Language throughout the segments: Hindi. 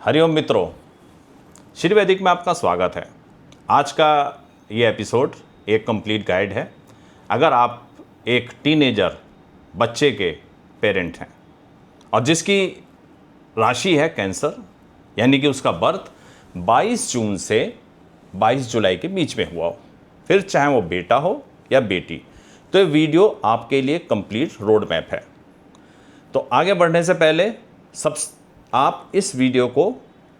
हरिओम मित्रों, श्री वैदिक में आपका स्वागत है। आज का ये एपिसोड एक कंप्लीट गाइड है। अगर आप एक टीनेजर बच्चे के पेरेंट हैं और जिसकी राशि है कैंसर, यानी कि उसका बर्थ 22 जून से 22 जुलाई के बीच में हुआ हो, फिर चाहे वो बेटा हो या बेटी, तो ये वीडियो आपके लिए कंप्लीट रोड मैप है। तो आगे बढ़ने से पहले आप इस वीडियो को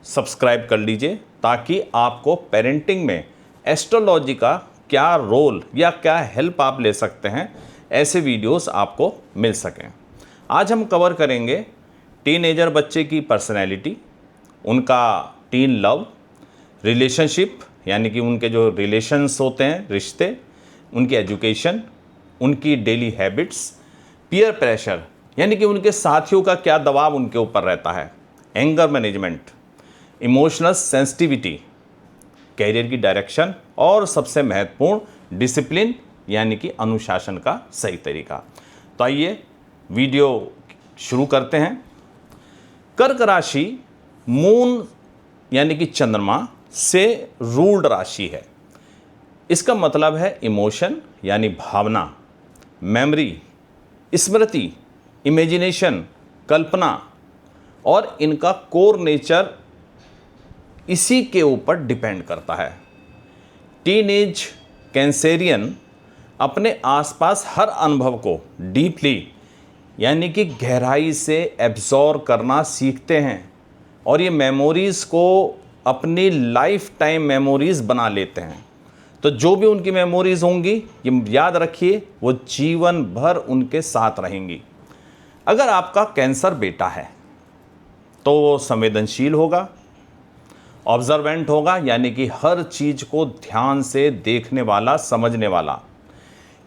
सब्सक्राइब कर लीजिए ताकि आपको पेरेंटिंग में एस्ट्रोलॉजी का क्या रोल या क्या हेल्प आप ले सकते हैं, ऐसे वीडियोस आपको मिल सकें। आज हम कवर करेंगे टीनेजर बच्चे की पर्सनैलिटी, उनका टीन लव, रिलेशनशिप यानी कि उनके जो रिलेशंस होते हैं, रिश्ते, उनकी एजुकेशन, उनकी डेली हैबिट्स, पीयर प्रेशर यानी कि उनके साथियों का क्या दबाव उनके ऊपर रहता है, anger management, emotional sensitivity, career की डायरेक्शन और सबसे महत्वपूर्ण डिसिप्लिन यानी कि अनुशासन का सही तरीका। तो आइए वीडियो शुरू करते हैं। कर्क राशि मून यानी कि चंद्रमा से रूल्ड राशि है। इसका मतलब है इमोशन यानी भावना, मेमोरी, स्मृति, इमेजिनेशन, कल्पना, और इनका कोर नेचर इसी के ऊपर डिपेंड करता है। टीनेज कैंसेरियन अपने आसपास हर अनुभव को डीपली यानी कि गहराई से एब्जॉर्ब करना सीखते हैं और ये मेमोरीज़ को अपनी लाइफ टाइम मेमोरीज़ बना लेते हैं। तो जो भी उनकी मेमोरीज़ होंगी, ये याद रखिए, वो जीवन भर उनके साथ रहेंगी। अगर आपका कैंसर बेटा है तो वो संवेदनशील होगा, ऑब्जर्वेंट होगा यानी कि हर चीज़ को ध्यान से देखने वाला, समझने वाला,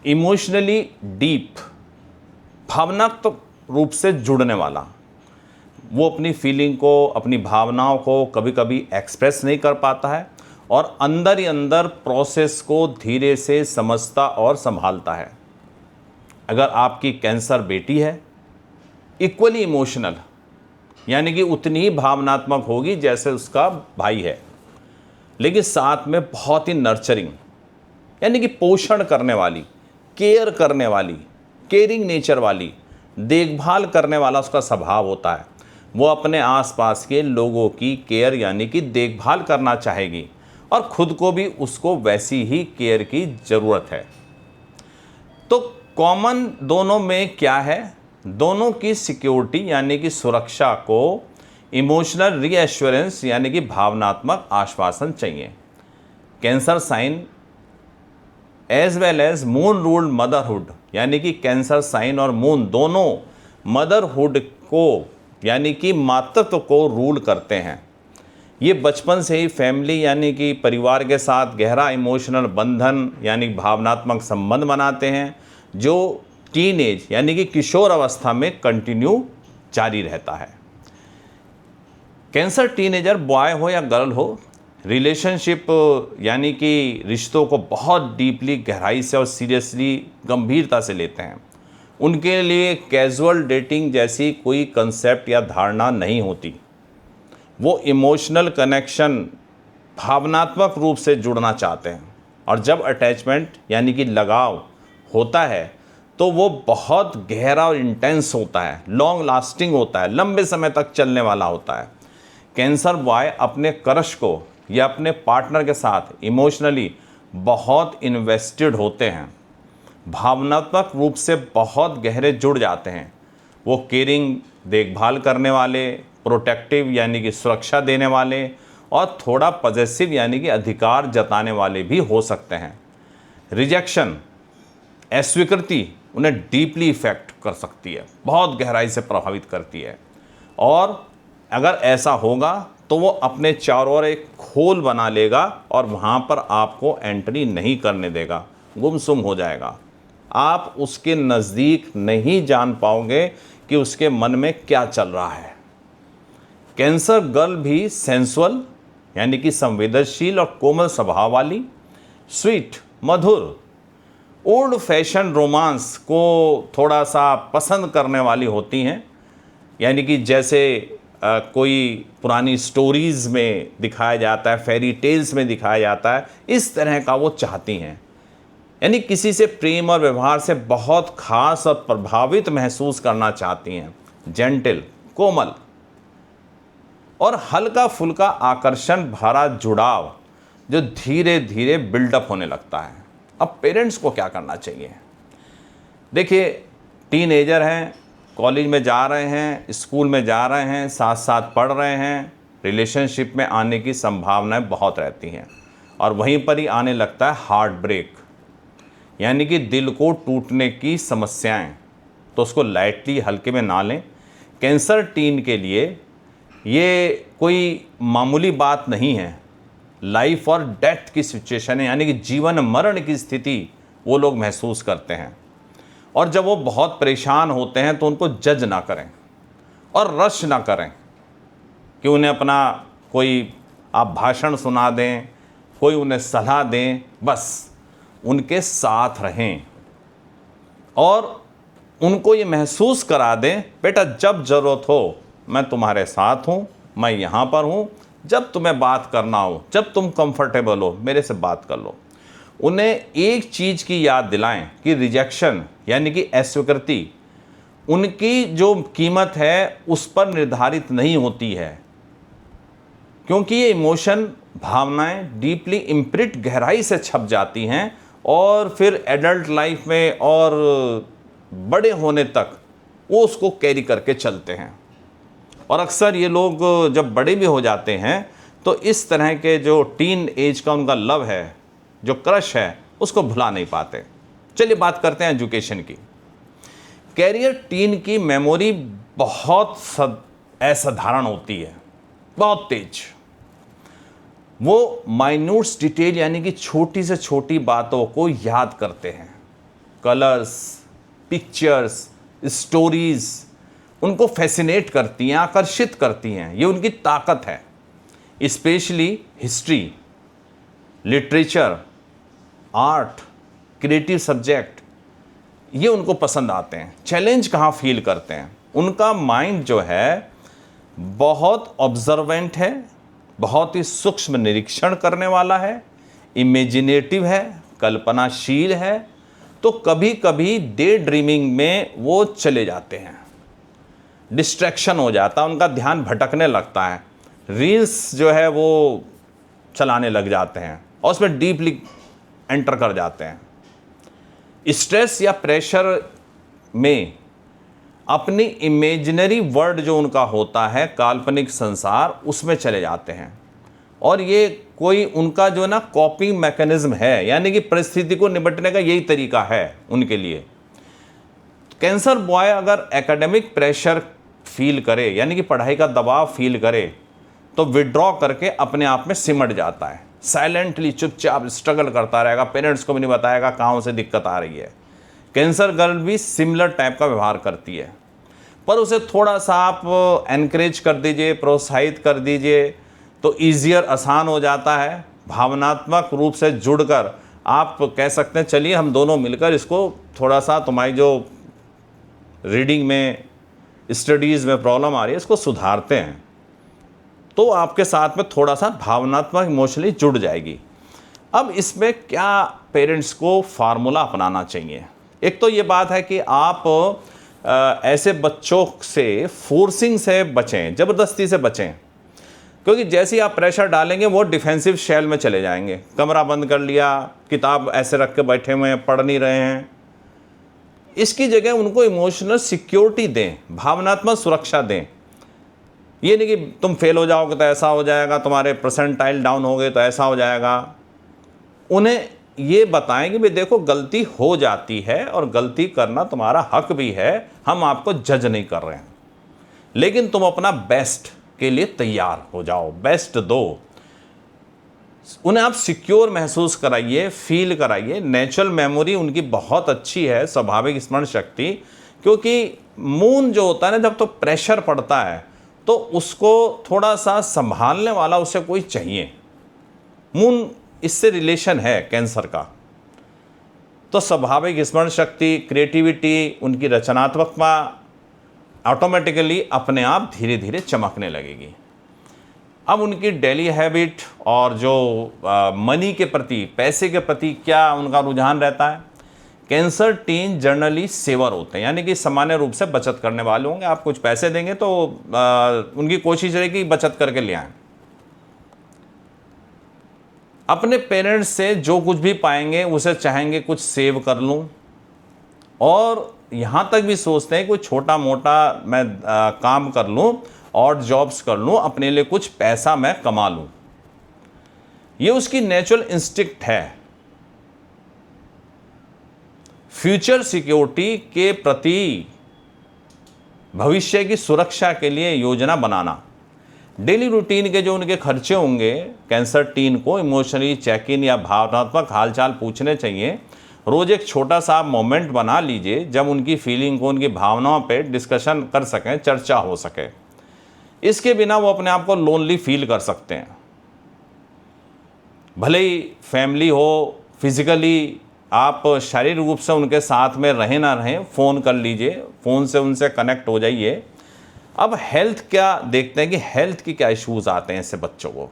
इमोशनली डीप, भावनात्मक रूप से जुड़ने वाला। वो अपनी फीलिंग को, अपनी भावनाओं को कभी कभी एक्सप्रेस नहीं कर पाता है और अंदर ही अंदर प्रोसेस को धीरे से समझता और संभालता है। अगर आपकी कैंसर बेटी है, इक्वली इमोशनल यानी कि उतनी ही भावनात्मक होगी जैसे उसका भाई है, लेकिन साथ में बहुत ही नर्चरिंग यानी कि पोषण करने वाली, केयर करने वाली, केयरिंग नेचर वाली, देखभाल करने वाला उसका स्वभाव होता है। वो अपने आसपास के लोगों की केयर यानी कि देखभाल करना चाहेगी और ख़ुद को भी उसको वैसी ही केयर की ज़रूरत है। तो कॉमन दोनों में क्या है? दोनों की सिक्योरिटी यानी कि सुरक्षा को इमोशनल रीएश्योरेंस यानी कि भावनात्मक आश्वासन चाहिए। Cancer sign as well as moon ruled motherhood यानी कि कैंसर साइन और मून दोनों मदरहुड को यानी कि मातृत्व को रूल करते हैं। ये बचपन से ही फैमिली यानी कि परिवार के साथ गहरा इमोशनल बंधन यानी भावनात्मक संबंध बनाते हैं, जो टीनेज यानी कि किशोर अवस्था में कंटिन्यू जारी रहता है। कैंसर टीनेजर बॉय हो या गर्ल हो, रिलेशनशिप यानी कि रिश्तों को बहुत डीपली, गहराई से और सीरियसली, गंभीरता से लेते हैं। उनके लिए कैजुअल डेटिंग जैसी कोई कंसेप्ट या धारणा नहीं होती। वो इमोशनल कनेक्शन, भावनात्मक रूप से जुड़ना चाहते हैं और जब अटैचमेंट यानी कि लगाव होता है तो वो बहुत गहरा और इंटेंस होता है, लॉन्ग लास्टिंग होता है, लंबे समय तक चलने वाला होता है। कैंसर बॉय अपने क्रश को या अपने पार्टनर के साथ इमोशनली बहुत इन्वेस्टेड होते हैं, भावनात्मक रूप से बहुत गहरे जुड़ जाते हैं। वो केयरिंग, देखभाल करने वाले, प्रोटेक्टिव यानी कि सुरक्षा देने वाले और थोड़ा पॉजेसिव यानी कि अधिकार जताने वाले भी हो सकते हैं। रिजेक्शन, अस्वीकृति उन्हें डीपली इफेक्ट कर सकती है, बहुत गहराई से प्रभावित करती है और अगर ऐसा होगा तो वो अपने चारों ओर एक खोल बना लेगा और वहाँ पर आपको एंट्री नहीं करने देगा, गुमसुम हो जाएगा। आप उसके नज़दीक नहीं जान पाओगे कि उसके मन में क्या चल रहा है। कैंसर गर्ल भी सेंसुअल यानी कि संवेदनशील और कोमल स्वभाव वाली, स्वीट, मधुर, ओल्ड फैशन रोमांस को थोड़ा सा पसंद करने वाली होती हैं, यानी कि जैसे कोई पुरानी स्टोरीज़ में दिखाया जाता है, फेरी टेल्स में दिखाया जाता है, इस तरह का वो चाहती हैं। यानी किसी से प्रेम और व्यवहार से बहुत खास और प्रभावित महसूस करना चाहती हैं, जेंटल, कोमल और हल्का फुल्का आकर्षण भरा जुड़ाव जो धीरे धीरे बिल्डअप होने लगता है। अब पेरेंट्स को क्या करना चाहिए? देखिए, टीनेजर हैं, कॉलेज में जा रहे हैं, स्कूल में जा रहे हैं, साथ साथ पढ़ रहे हैं, रिलेशनशिप में आने की संभावनाएं बहुत रहती हैं और वहीं पर ही आने लगता है हार्ट ब्रेक, यानी कि दिल को टूटने की समस्याएं। तो उसको लाइटली, हल्के में ना लें। कैंसर टीन के लिए ये कोई मामूली बात नहीं है, लाइफ और डेथ की सिचुएशन है, यानी कि जीवन मरण की स्थिति वो लोग महसूस करते हैं। और जब वो बहुत परेशान होते हैं तो उनको जज ना करें और रश ना करें कि उन्हें अपना कोई आप भाषण सुना दें, कोई उन्हें सलाह दें। बस उनके साथ रहें और उनको ये महसूस करा दें, बेटा जब ज़रूरत हो मैं तुम्हारे साथ हूँ, मैं यहाँ पर हूँ, जब तुम्हें बात करना हो, जब तुम कंफर्टेबल हो, मेरे से बात कर लो। उन्हें एक चीज़ की याद दिलाएं कि रिजेक्शन यानी कि अस्वीकृति उनकी जो कीमत है उस पर निर्धारित नहीं होती है, क्योंकि ये इमोशन, भावनाएं डीपली इम्प्रिंट, गहराई से छप जाती हैं और फिर एडल्ट लाइफ में और बड़े होने तक वो उसको कैरी करके चलते हैं। और अक्सर ये लोग जब बड़े भी हो जाते हैं तो इस तरह के जो टीन एज का उनका लव है, जो क्रश है, उसको भुला नहीं पाते। चलिए बात करते हैं एजुकेशन की। कैरियर टीन की मेमोरी बहुत असाधारण होती है, बहुत तेज। वो माइन्यूट्स डिटेल यानी कि छोटी से छोटी बातों को याद करते हैं। कलर्स, पिक्चर्स, स्टोरीज उनको फैसिनेट करती हैं, आकर्षित करती हैं। ये उनकी ताकत है। Specially history, literature, art, creative subject, ये उनको पसंद आते हैं। चैलेंज कहाँ फील करते हैं? उनका माइंड जो है बहुत ऑब्जर्वेंट है, बहुत ही सूक्ष्म निरीक्षण करने वाला है, इमेजिनेटिव है, कल्पनाशील है। तो कभी कभी डे ड्रीमिंग में वो चले जाते हैं, डिस्ट्रैक्शन हो जाता है, उनका ध्यान भटकने लगता है, रील्स जो है वो चलाने लग जाते हैं और उसमें डीपली एंटर कर जाते हैं। स्ट्रेस या प्रेशर में अपनी इमेजिनरी वर्ल्ड जो उनका होता है, काल्पनिक संसार, उसमें चले जाते हैं। और ये कोई उनका जो ना कॉपिंग मैकेनिज्म है, यानी कि परिस्थिति को निपटने का यही तरीका है उनके लिए। कैंसर बॉय अगर एकेडमिक प्रेशर फील करे, यानी कि पढ़ाई का दबाव फील करे, तो विड्रॉ करके अपने आप में सिमट जाता है, साइलेंटली चुपचाप स्ट्रगल करता रहेगा, पेरेंट्स को भी नहीं बताएगा कहाँ उसे दिक्कत आ रही है। कैंसर गर्ल भी सिमिलर टाइप का व्यवहार करती है, पर उसे थोड़ा सा आप एनकरेज कर दीजिए, प्रोत्साहित कर दीजिए तो ईजियर, आसान हो जाता है। भावनात्मक रूप से जुड़कर आप कह सकते हैं चलिए हम दोनों मिलकर इसको थोड़ा सा, तुम्हारी जो रीडिंग में, स्टडीज़ में प्रॉब्लम आ रही है, इसको सुधारते हैं। तो आपके साथ में थोड़ा सा भावनात्मक, इमोशनली जुड़ जाएगी। अब इसमें क्या पेरेंट्स को फार्मूला अपनाना चाहिए? एक तो ये बात है कि आप ऐसे बच्चों से फोर्सिंग से बचें, ज़बरदस्ती से बचें, क्योंकि जैसे ही आप प्रेशर डालेंगे वो डिफेंसिव शेल में चले जाएंगे। कमरा बंद कर लिया, किताब ऐसे रख के बैठे हुए हैं, पढ़ नहीं रहे हैं। इसकी जगह उनको इमोशनल सिक्योरिटी दें, भावनात्मक सुरक्षा दें। ये नहीं कि तुम फेल हो जाओगे तो ऐसा हो जाएगा, तुम्हारे परसेंटाइल डाउन हो गए तो ऐसा हो जाएगा। उन्हें ये बताएं कि भाई देखो गलती हो जाती है और गलती करना तुम्हारा हक भी है, हम आपको जज नहीं कर रहे हैं, लेकिन तुम अपना बेस्ट के लिए तैयार हो जाओ, बेस्ट दो। उन्हें आप सिक्योर महसूस कराइए, फील कराइए। नेचुरल मेमोरी उनकी बहुत अच्छी है, स्वाभाविक स्मरण शक्ति, क्योंकि मून जो होता है ना, जब तो प्रेशर पड़ता है तो उसको थोड़ा सा संभालने वाला उसे कोई चाहिए। मून इससे रिलेशन है कैंसर का। तो स्वाभाविक स्मरण शक्ति, क्रिएटिविटी, उनकी रचनात्मकता ऑटोमेटिकली अपने आप धीरे धीरे चमकने लगेगी। अब उनकी डेली हैबिट और जो मनी के प्रति, पैसे के प्रति क्या उनका रुझान रहता है। कैंसर टीन जनरली सेवर होते हैं, यानी कि सामान्य रूप से बचत करने वाले होंगे। आप कुछ पैसे देंगे तो उनकी कोशिश रहेगी बचत करके ले आएं। अपने पेरेंट्स से जो कुछ भी पाएंगे उसे चाहेंगे कुछ सेव कर लूं, और यहाँ तक भी सोचते हैं कुछ छोटा मोटा मैं काम कर लूं और जॉब्स कर लूं, अपने लिए कुछ पैसा मैं कमा लूं। ये उसकी नेचुरल इंस्टिक्ट है। फ्यूचर सिक्योरिटी के प्रति, भविष्य की सुरक्षा के लिए योजना बनाना। डेली रूटीन के जो उनके खर्चे होंगे, कैंसर टीन को इमोशनली चेक इन या भावनात्मक हालचाल पूछने चाहिए। रोज एक छोटा सा मोमेंट बना लीजिए जब उनकी फीलिंग को, उनकी भावनाओं पे डिस्कशन कर सकें, चर्चा हो सके। इसके बिना वो अपने आप को लोनली फील कर सकते हैं। भले ही फैमिली हो, फिजिकली आप शारीरिक रूप से उनके साथ में रहें ना रहें, फ़ोन कर लीजिए, फ़ोन से उनसे कनेक्ट हो जाइए। अब हेल्थ क्या देखते हैं कि हेल्थ की क्या इश्यूज़ आते हैं इससे बच्चों को।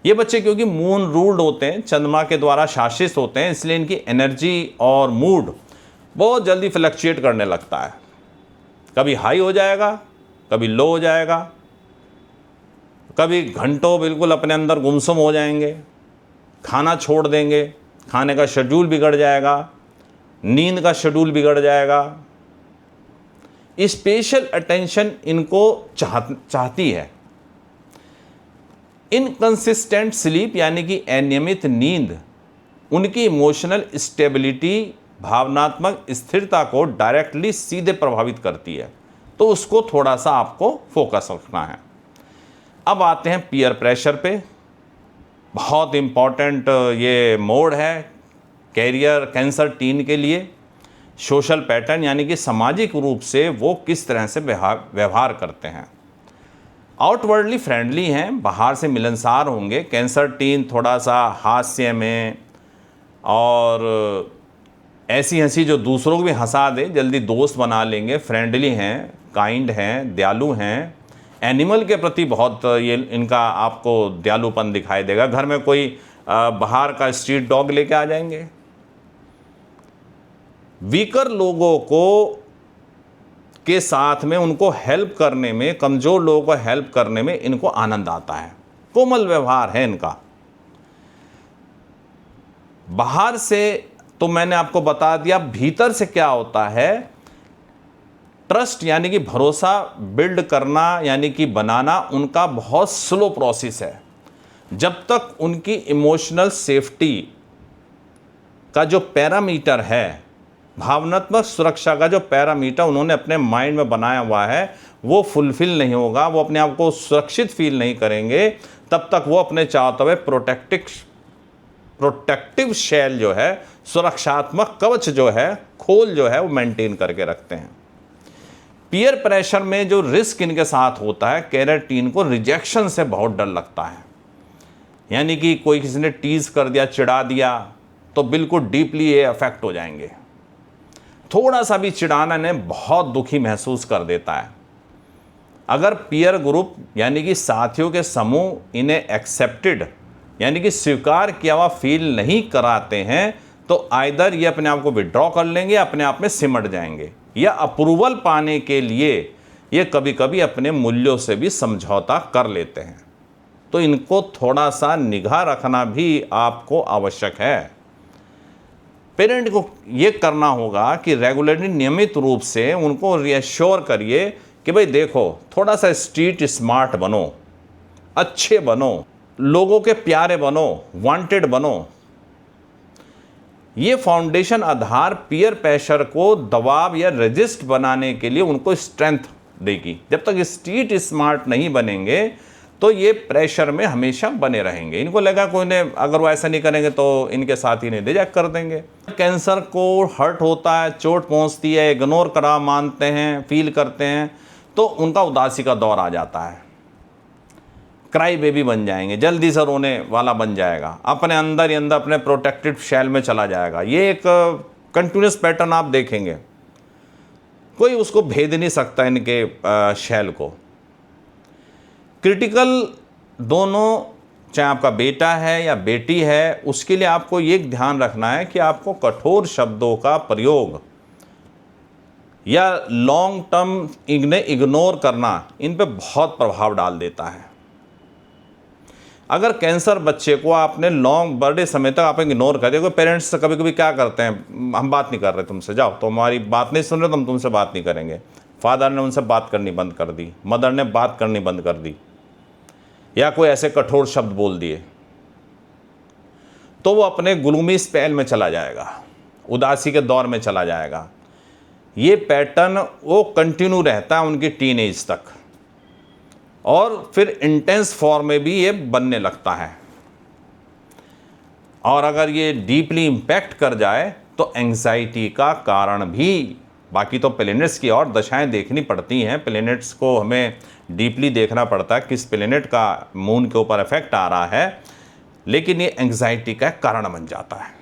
ये बच्चे क्योंकि मून रूल्ड होते हैं, चंद्रमा के द्वारा शासित होते हैं, इसलिए इनकी एनर्जी और मूड बहुत जल्दी फ्लक्चुएट करने लगता है। कभी हाई हो जाएगा, कभी लो हो जाएगा, कभी घंटों बिल्कुल अपने अंदर गुमसुम हो जाएंगे, खाना छोड़ देंगे, खाने का शेड्यूल बिगड़ जाएगा, नींद का शेड्यूल बिगड़ जाएगा। स्पेशल अटेंशन इनको चाहती है। इनकंसिस्टेंट स्लीप यानी कि अनियमित नींद उनकी इमोशनल स्टेबिलिटी, भावनात्मक स्थिरता को डायरेक्टली सीधे प्रभावित करती है, तो उसको थोड़ा सा आपको फोकस रखना है। अब आते हैं पीयर प्रेशर पे। बहुत इम्पॉर्टेंट ये मोड है कैरियर कैंसर टीन के लिए। सोशल पैटर्न यानी कि सामाजिक रूप से वो किस तरह से व्यवहार करते हैं। आउटवर्डली फ्रेंडली हैं, बाहर से मिलनसार होंगे। कैंसर टीन थोड़ा सा हास्य में और ऐसी हंसी जो दूसरों को भी हंसा दे, जल्दी दोस्त बना लेंगे। फ्रेंडली हैं, काइंड हैं, दयालु हैं। एनिमल के प्रति बहुत ये इनका आपको दयालुपन दिखाई देगा। घर में कोई बाहर का स्ट्रीट डॉग लेके आ जाएंगे। वीकर लोगों को के साथ में उनको हेल्प करने में, कमज़ोर लोगों को हेल्प करने में इनको आनंद आता है। कोमल व्यवहार है इनका। बाहर से तो मैंने आपको बता दिया, भीतर से क्या होता है। ट्रस्ट यानी कि भरोसा बिल्ड करना यानी कि बनाना उनका बहुत स्लो प्रोसेस है। जब तक उनकी इमोशनल सेफ्टी का जो पैरामीटर है, भावनात्मक सुरक्षा का जो पैरामीटर उन्होंने अपने माइंड में बनाया हुआ है, वो फुलफिल नहीं होगा, वो अपने आप को सुरक्षित फील नहीं करेंगे, तब तक वो अपने चाहते हुए प्रोटेक्टिव शेल जो है, सुरक्षात्मक कवच जो है, खोल जो है, वो मेंटेन करके रखते हैं। पीयर प्रेशर में जो रिस्क इनके साथ होता है, कैरियर टीन को रिजेक्शन से बहुत डर लगता है। यानी कि कोई किसी ने टीज कर दिया, चिढ़ा दिया, तो बिल्कुल डीपली ये अफेक्ट हो जाएंगे। थोड़ा सा भी चिढ़ाना इन्हें बहुत दुखी महसूस कर देता है। अगर पीयर ग्रुप यानी कि साथियों के समूह इन्हें एक्सेप्टेड यानी कि स्वीकार किया हुआ फील नहीं कराते हैं, तो आइदर ये अपने आप को विड्रॉ कर लेंगे, अपने आप में सिमट जाएंगे, या अप्रूवल पाने के लिए ये कभी कभी अपने मूल्यों से भी समझौता कर लेते हैं। तो इनको थोड़ा सा निगाह रखना भी आपको आवश्यक है। पेरेंट को ये करना होगा कि रेगुलरली, नियमित रूप से उनको रिएश्योर करिए कि भाई देखो, थोड़ा सा स्ट्रीट स्मार्ट बनो, अच्छे बनो, लोगों के प्यारे बनो, वांटेड बनो। ये फाउंडेशन आधार पीयर प्रेशर को दबाव या रेजिस्ट बनाने के लिए उनको स्ट्रेंथ देगी। जब तक स्ट्रीट स्मार्ट नहीं बनेंगे तो ये प्रेशर में हमेशा बने रहेंगे। इनको लगा कोई ने अगर वो ऐसा नहीं करेंगे तो इनके साथ ही नहीं रिजेक्ट कर देंगे। कैंसर को हर्ट होता है, चोट पहुंचती है, इग्नोर करा मानते हैं, फील करते हैं, तो उनका उदासी का दौर आ जाता है। क्राई बेबी बन जाएंगे, जल्दी से रोने वाला बन जाएगा, अपने अंदर ही अंदर अपने प्रोटेक्टेड शेल में चला जाएगा। ये एक कंटिन्यूस पैटर्न आप देखेंगे। कोई उसको भेद नहीं सकता इनके शैल को। क्रिटिकल दोनों, चाहे आपका बेटा है या बेटी है, उसके लिए आपको ये ध्यान रखना है कि आपको कठोर शब्दों का प्रयोग या लॉन्ग टर्म इन्हें इग्नोर करना इन पे बहुत प्रभाव डाल देता है। अगर कैंसर बच्चे को आपने लॉन्ग बड़े समय तक आप इग्नोर कर दिया, पेरेंट्स कभी कभी क्या करते हैं, हम बात नहीं कर रहे तुमसे, जाओ तो हमारी बात नहीं सुन रहे तो हम तुमसे बात नहीं करेंगे। फादर ने उनसे बात करनी बंद कर दी, मदर ने बात करनी बंद कर दी, या कोई ऐसे कठोर शब्द बोल दिए, तो वो अपने ग्लूमी स्पेल में चला जाएगा, उदासी के दौर में चला जाएगा। ये पैटर्न वो कंटिन्यू रहता है उनकी टीनेज तक, और फिर इंटेंस फॉर्म में भी ये बनने लगता है। और अगर ये डीपली इम्पैक्ट कर जाए तो एंग्जाइटी का कारण भी, बाकी तो प्लेनेट्स की और दशाएं देखनी पड़ती हैं, प्लेनेट्स को हमें डीपली देखना पड़ता है किस प्लेनेट का मून के ऊपर इफेक्ट आ रहा है, लेकिन ये एंग्जाइटी का कारण बन जाता है।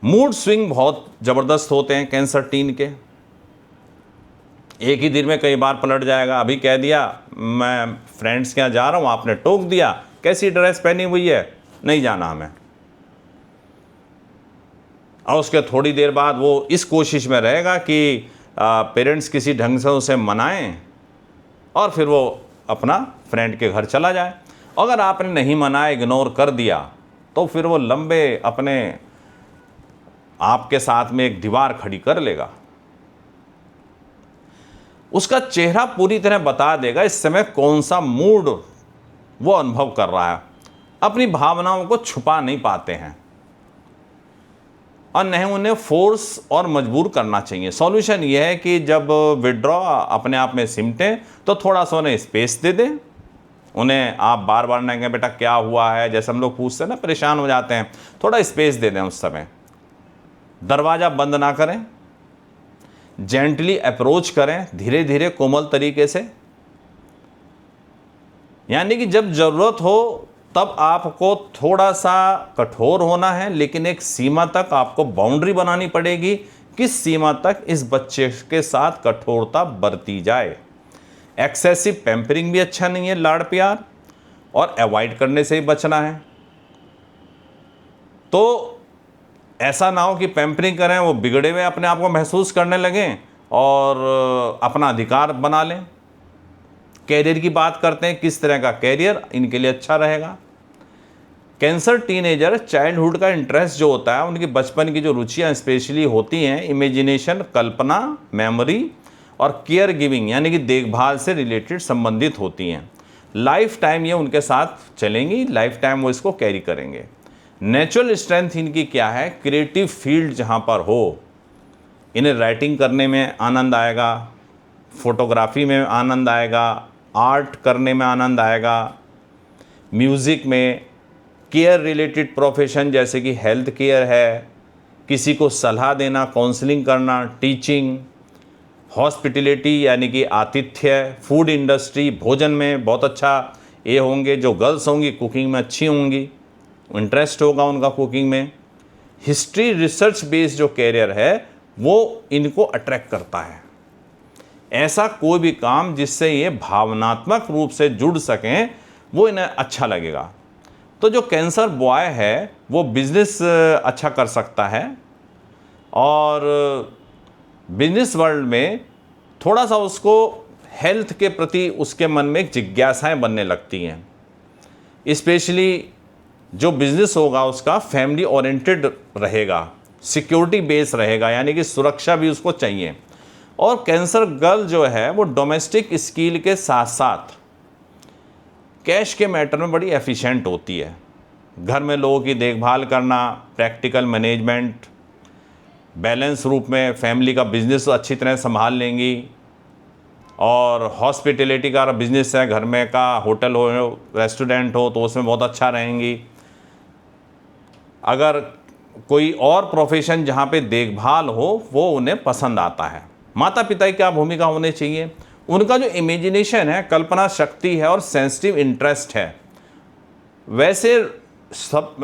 मूड स्विंग बहुत ज़बरदस्त होते हैं कैंसर टीन के, एक ही दिन में कई बार पलट जाएगा। अभी कह दिया मैं फ्रेंड्स के यहाँ जा रहा हूँ, आपने टोक दिया, कैसी ड्रेस पहनी हुई है, नहीं जाना हमें, और उसके थोड़ी देर बाद वो इस कोशिश में रहेगा कि पेरेंट्स किसी ढंग से उसे मनाएं और फिर वो अपना फ्रेंड के घर चला जाए। अगर आपने नहीं मनाया, इग्नोर कर दिया, तो फिर वो लंबे अपने आपके साथ में एक दीवार खड़ी कर लेगा। उसका चेहरा पूरी तरह बता देगा इस समय कौन सा मूड वो अनुभव कर रहा है। अपनी भावनाओं को छुपा नहीं पाते हैं और नहीं उन्हें फोर्स और मजबूर करना चाहिए। सॉल्यूशन ये है कि जब विड्रॉ अपने आप में सिमटे तो थोड़ा सा उन्हें स्पेस दे दें। उन्हें आप बार बार नहीं कहें बेटा क्या हुआ है, जैसे हम लोग पूछते हैं ना, परेशान हो जाते हैं, थोड़ा स्पेस दे दें उस समय। दरवाज़ा बंद ना करें, जेंटली अप्रोच करें, धीरे धीरे कोमल तरीके से, यानी कि जब ज़रूरत हो तब आपको थोड़ा सा कठोर होना है, लेकिन एक सीमा तक आपको बाउंड्री बनानी पड़ेगी, किस सीमा तक इस बच्चे के साथ कठोरता बरती जाए। एक्सेसिव पैम्परिंग भी अच्छा नहीं है, लाड़ प्यार, और अवॉइड करने से ही बचना है। तो ऐसा ना हो कि पैम्परिंग करें, वो बिगड़े हुए अपने आप को महसूस करने लगें और अपना अधिकार बना लें। कैरियर की बात करते हैं, किस तरह का कैरियर इनके लिए अच्छा रहेगा। कैंसर टीनेजर चाइल्डहुड का इंटरेस्ट जो होता है, उनकी बचपन की जो रुचियाँ स्पेशली होती हैं, इमेजिनेशन, कल्पना, मेमोरी और केयर गिविंग, यानी कि देखभाल से रिलेटेड संबंधित होती हैं। लाइफ टाइम ये उनके साथ चलेंगी, लाइफ टाइम वो इसको कैरी करेंगे। नेचुरल स्ट्रेंथ इनकी क्या है, क्रिएटिव फील्ड जहाँ पर हो, इन्हें राइटिंग करने में आनंद आएगा, फोटोग्राफी में आनंद आएगा, आर्ट करने में आनंद आएगा, म्यूज़िक में, केयर रिलेटेड प्रोफेशन जैसे कि हेल्थ केयर है, किसी को सलाह देना, काउंसलिंग करना, टीचिंग, हॉस्पिटलिटी यानी कि आतिथ्य, फूड इंडस्ट्री, भोजन में बहुत अच्छा ये होंगे। जो गर्ल्स होंगी कुकिंग में अच्छी होंगी, इंटरेस्ट होगा उनका कुकिंग में। हिस्ट्री रिसर्च बेस्ड जो कैरियर है वो इनको अट्रैक्ट करता है। ऐसा कोई भी काम जिससे ये भावनात्मक रूप से जुड़ सकें वो इन्हें अच्छा लगेगा। तो जो कैंसर बॉय है वो बिजनेस अच्छा कर सकता है, और बिजनेस वर्ल्ड में थोड़ा सा उसको हेल्थ के प्रति उसके मन में जिज्ञासाएं बनने लगती हैं। स्पेशली जो बिज़नेस होगा उसका फैमिली ओरिएंटेड रहेगा, सिक्योरिटी बेस रहेगा, यानी कि सुरक्षा भी उसको चाहिए। और कैंसर गर्ल जो है वो डोमेस्टिक स्किल के साथ साथ कैश के मैटर में बड़ी एफिशिएंट होती है। घर में लोगों की देखभाल करना, प्रैक्टिकल मैनेजमेंट, बैलेंस रूप में फैमिली का बिजनेस अच्छी तरह संभाल लेंगी। और हॉस्पिटलिटी का बिजनेस है, घर में का होटल हो, रेस्टोरेंट हो, तो उसमें बहुत अच्छा रहेंगी। अगर कोई और प्रोफेशन जहाँ पे देखभाल हो वो उन्हें पसंद आता है। माता पिता की क्या भूमिका होनी चाहिए, उनका जो इमेजिनेशन है, कल्पना शक्ति है और सेंसिटिव इंटरेस्ट है, वैसे सब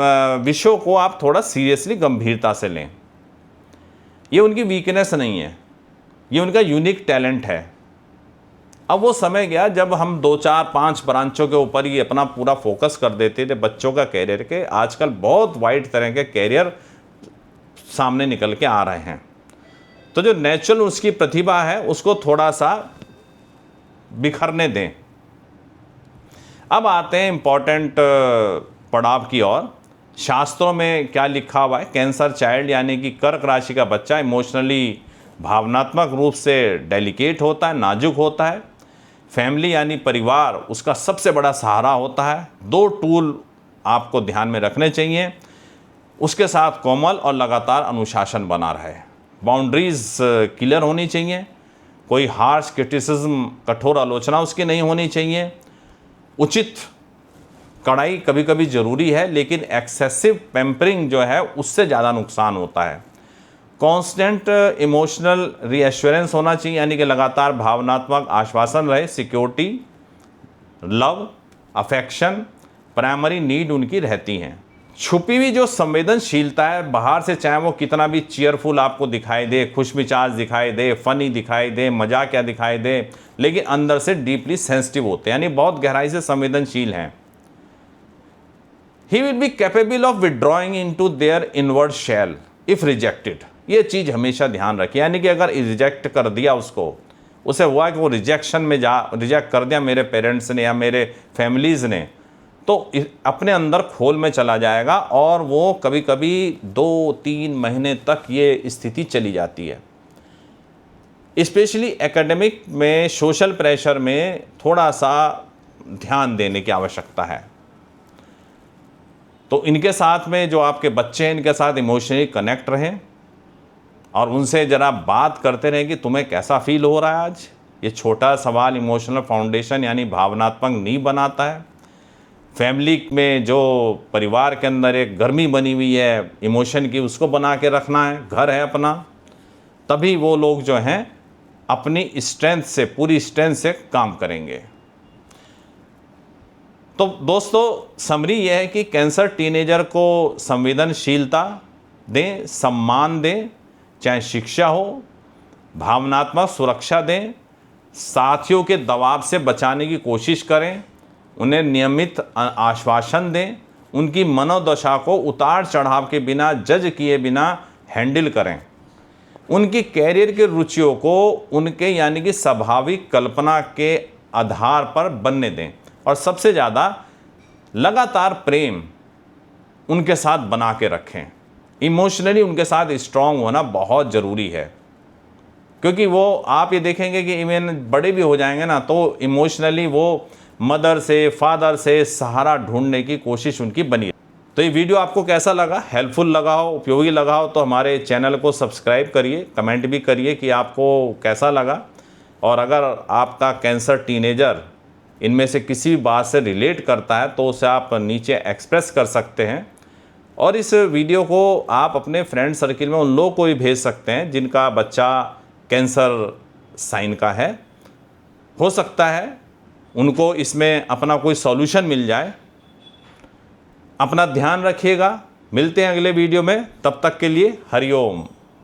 विषयों को आप थोड़ा सीरियसली गंभीरता से लें। ये उनकी वीकनेस नहीं है, ये उनका यूनिक टैलेंट है। अब वो समय गया जब हम 2 4 5 ब्रांचों के ऊपर ही अपना पूरा फोकस कर देते थे बच्चों का कैरियर के। आजकल बहुत वाइड तरह के कैरियर सामने निकल के आ रहे हैं। तो जो नेचुरल उसकी प्रतिभा है उसको थोड़ा सा बिखरने दें। अब आते हैं इम्पॉर्टेंट पड़ाव की ओर। शास्त्रों में क्या लिखा हुआ है? कैंसर चाइल्ड यानी कि कर्क राशि का बच्चा इमोशनली, भावनात्मक रूप से डेलिकेट होता है, नाजुक होता है। फैमिली यानी परिवार उसका सबसे बड़ा सहारा होता है। 2 टूल आपको ध्यान में रखने चाहिए। उसके साथ कोमल और लगातार अनुशासन बना रहे। बाउंड्रीज क्लियर होनी चाहिए। कोई हार्श क्रिटिसिज्म, कठोर आलोचना उसकी नहीं होनी चाहिए। उचित कड़ाई कभी कभी ज़रूरी है, लेकिन एक्सेसिव पैम्परिंग जो है उससे ज़्यादा नुकसान होता है। कांस्टेंट इमोशनल रीएश्योरेंस होना चाहिए, यानी कि लगातार भावनात्मक आश्वासन रहे। Security, love, affection, primary need उनकी रहती हैं। छुपी हुई जो संवेदनशीलता है, बाहर से चाहे वो कितना भी चीयरफुल आपको दिखाई दे, खुशमिजाज दिखाई दे, फनी दिखाई दे, मजाकिया दिखाई दे, लेकिन अंदर से डीपली सेंसिटिव होते हैं, यानी बहुत गहराई से संवेदनशील हैं। He will be capable of withdrawing into their inward shell if rejected. ये चीज़ हमेशा ध्यान रखिए, यानी कि अगर रिजेक्ट कर दिया उसको, उसे हुआ कि वो रिजेक्शन में रिजेक्ट कर दिया मेरे पेरेंट्स ने या मेरे फैमिलीज़ ने, तो अपने अंदर खोल में चला जाएगा और वो कभी कभी 2-3 महीने तक ये स्थिति चली जाती है। स्पेशली एकेडमिक में, सोशल प्रेशर में थोड़ा सा ध्यान देने की आवश्यकता है। तो इनके साथ में जो आपके बच्चे हैं, इनके साथ इमोशनली कनेक्ट रहें और उनसे ज़रा बात करते रहें कि तुम्हें कैसा फील हो रहा है आज। ये छोटा सवाल इमोशनल फाउंडेशन यानी भावनात्मक नींव बनाता है। फैमिली में जो परिवार के अंदर एक गर्मी बनी हुई है इमोशन की, उसको बना के रखना है। घर है अपना, तभी वो लोग जो हैं अपनी स्ट्रेंथ से, पूरी स्ट्रेंथ से काम करेंगे। तो दोस्तों समरी यह है कि कैंसर टीनेजर को संवेदनशीलता दें, सम्मान दें, चाहे शिक्षा हो, भावनात्मक सुरक्षा दें, साथियों के दबाव से बचाने की कोशिश करें, उन्हें नियमित आश्वासन दें, उनकी मनोदशा को उतार चढ़ाव के बिना, जज किए बिना हैंडल करें, उनकी कैरियर की रुचियों को उनके यानी कि स्वाभाविक कल्पना के आधार पर बनने दें और सबसे ज़्यादा लगातार प्रेम उनके साथ बना के रखें। इमोशनली उनके साथ स्ट्रांग होना बहुत ज़रूरी है, क्योंकि वो आप ये देखेंगे कि इवन बड़े भी हो जाएंगे ना, तो इमोशनली वो मदर से, फादर से सहारा ढूंढने की कोशिश उनकी बनी है। तो ये वीडियो आपको कैसा लगा? हेल्पफुल लगा हो, उपयोगी लगा हो तो हमारे चैनल को सब्सक्राइब करिए, कमेंट भी करिए कि आपको कैसा लगा। और अगर आपका कैंसर टीनेजर इनमें से किसी भी बात से रिलेट करता है तो उसे आप नीचे एक्सप्रेस कर सकते हैं। और इस वीडियो को आप अपने फ्रेंड सर्किल में उन लोगों को भी भेज सकते हैं जिनका बच्चा कैंसर साइन का है। हो सकता है उनको इसमें अपना कोई सॉल्यूशन मिल जाए। अपना ध्यान रखिएगा, मिलते हैं अगले वीडियो में, तब तक के लिए हरिओम।